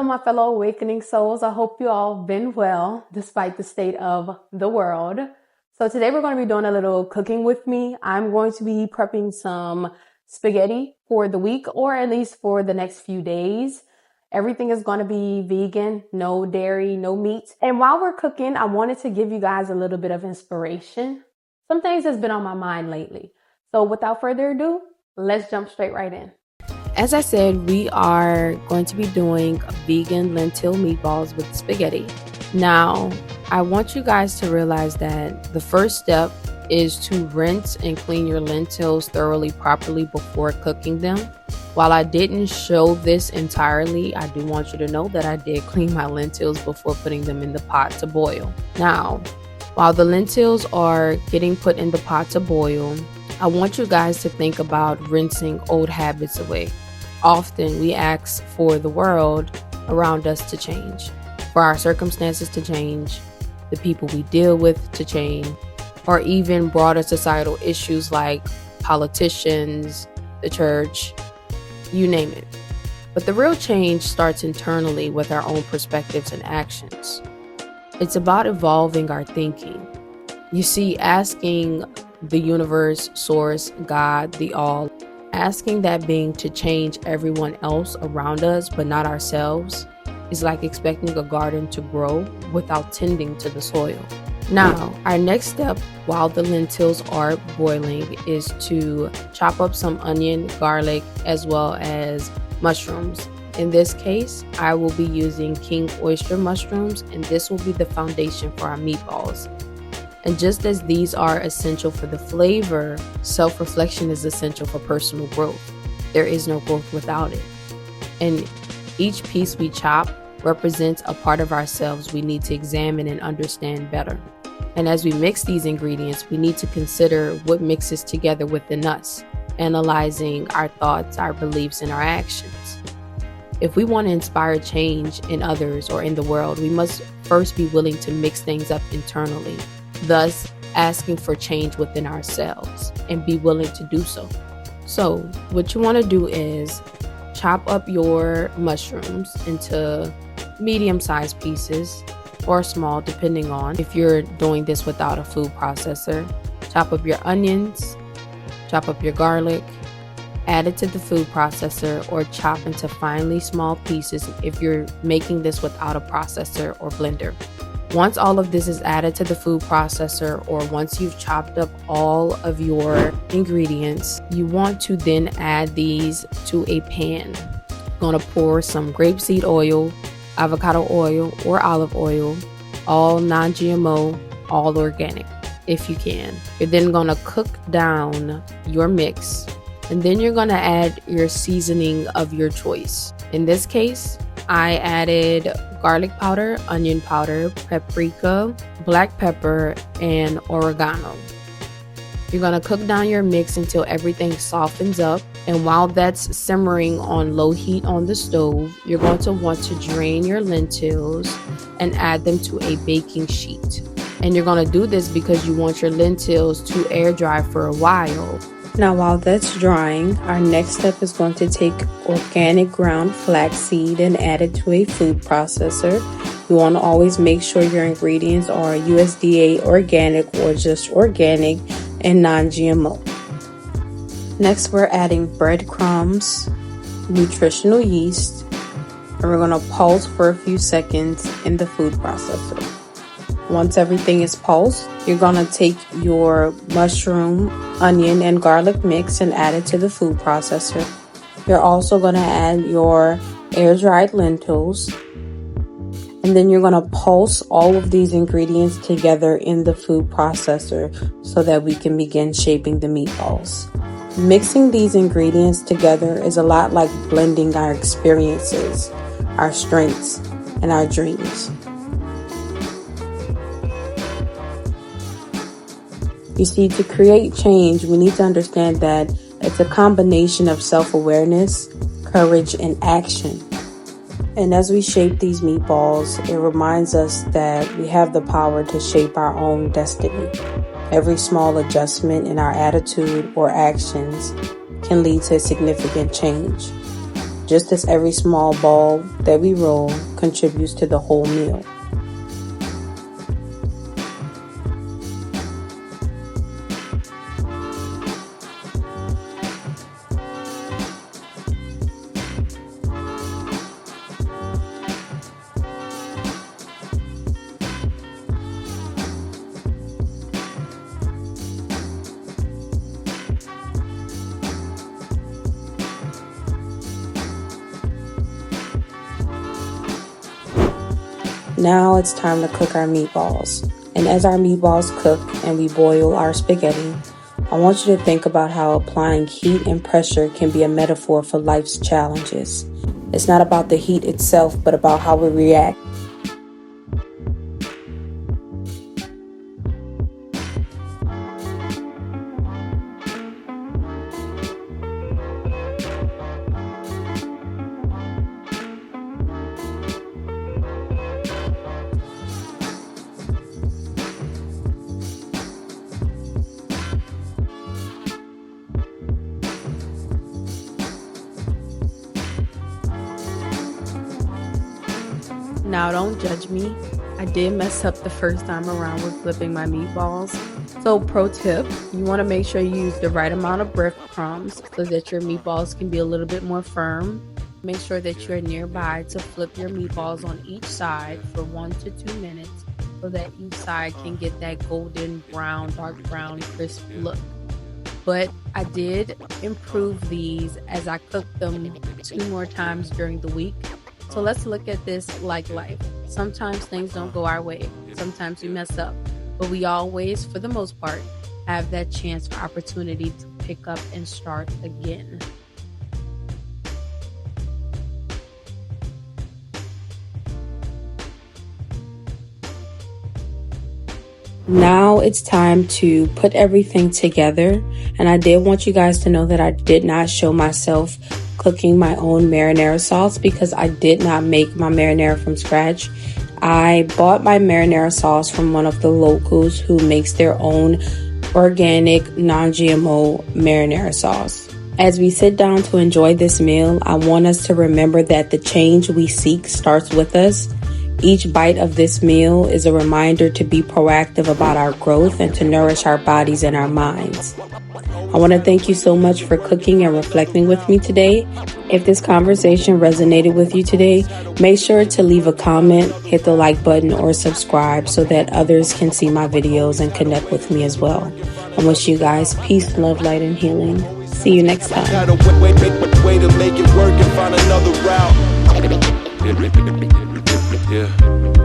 my fellow awakening souls. I hope you all been well despite the state of the world. So today we're going to be doing a little cooking with me. I'm going to be prepping some spaghetti for the week, or at least for the next few days. Everything is going to be vegan, no dairy, no meat. And while we're cooking, I wanted to give you guys a little bit of inspiration. Some things that's been on my mind lately. So without further ado, let's jump straight right in. As I said, we are going to be doing vegan lentil meatballs with spaghetti. Now, I want you guys to realize that the first step is to rinse and clean your lentils thoroughly, properly before cooking them. While I didn't show this entirely, I do want you to know that I did clean my lentils before putting them in the pot to boil. Now, while the lentils are getting put in the pot to boil, I want you guys to think about rinsing old habits away. Often we ask for the world around us to change, for our circumstances to change, the people we deal with to change, or even broader societal issues like politicians, the church, you name it. But the real change starts internally with our own perspectives and actions. It's about evolving our thinking. You see, asking the universe, source, God, the all, asking that being to change everyone else around us but not ourselves is like expecting a garden to grow without tending to the soil. Now, our next step while the lentils are boiling is to chop up some onion, garlic, as well as mushrooms. In this case, I will be using king oyster mushrooms, and this will be the foundation for our meatballs. And just as these are essential for the flavor, self-reflection is essential for personal growth. There is no growth without it. And each piece we chop represents a part of ourselves we need to examine and understand better. And as we mix these ingredients, we need to consider what mixes together within us, analyzing our thoughts, our beliefs, and our actions. If we want to inspire change in others or in the world, we must first be willing to mix things up internally, thus asking for change within ourselves and be willing to do so. So what you want to do is chop up your mushrooms into medium-sized pieces or small, depending on if you're doing this without a food processor. Chop up your onions, chop up your garlic, add it to the food processor, or chop into finely small pieces if you're making this without a processor or blender. Once all of this is added to the food processor, or once you've chopped up all of your ingredients, you want to then add these to a pan. You're going to pour some grapeseed oil, avocado oil, or olive oil, all non-GMO, all organic if you can. You're then going to cook down your mix, and then you're going to add your seasoning of your choice. In this case, I added garlic powder, onion powder, paprika, black pepper, and oregano. You're going to cook down your mix until everything softens up. And while that's simmering on low heat on the stove, you're going to want to drain your lentils and add them to a baking sheet. And you're going to do this because you want your lentils to air dry for a while. Now, while that's drying, our next step is going to take organic ground flaxseed and add it to a food processor. You want to always make sure your ingredients are USDA organic or just organic and non-GMO. Next, we're adding breadcrumbs, nutritional yeast, and we're going to pulse for a few seconds in the food processor. Once everything is pulsed, you're going to take your mushroom, onion, and garlic mix and add it to the food processor. You're also going to add your air-dried lentils, and then you're going to pulse all of these ingredients together in the food processor so that we can begin shaping the meatballs. Mixing these ingredients together is a lot like blending our experiences, our strengths, and our dreams. You see, to create change, we need to understand that it's a combination of self-awareness, courage, and action. And as we shape these meatballs, it reminds us that we have the power to shape our own destiny. Every small adjustment in our attitude or actions can lead to significant change. just as every small ball that we roll contributes to the whole meal. Now it's time to cook our meatballs. And as our meatballs cook and we boil our spaghetti, I want you to think about how applying heat and pressure can be a metaphor for life's challenges. It's not about the heat itself, but about how we react. Now don't judge me. I did mess up the first time around with flipping my meatballs. So pro tip, you want to make sure you use the right amount of breadcrumbs so that your meatballs can be a little bit more firm. Make sure that you're nearby to flip your meatballs on each side for 1 to 2 minutes so that each side can get that golden brown, dark brown, crisp look. But I did improve these as I cooked them 2 more times during the week. So let's look at this like life. Sometimes things don't go our way. Sometimes we mess up. But we always, for the most part, have that chance for opportunity to pick up and start again. Now it's time to put everything together. And I did want you guys to know that I did not show myself cooking my own marinara sauce because I did not make my marinara from scratch. I bought my marinara sauce from one of the locals who makes their own organic, non-GMO marinara sauce. As we sit down to enjoy this meal, I want us to remember that the change we seek starts with us. Each bite of this meal is a reminder to be proactive about our growth and to nourish our bodies and our minds. I want to thank you so much for cooking and reflecting with me today. If this conversation resonated with you today, make sure to leave a comment, hit the like button, or subscribe so that others can see my videos and connect with me as well. I wish you guys peace, love, light, and healing. See you next time. Got a way to make it work and find another route. Yeah.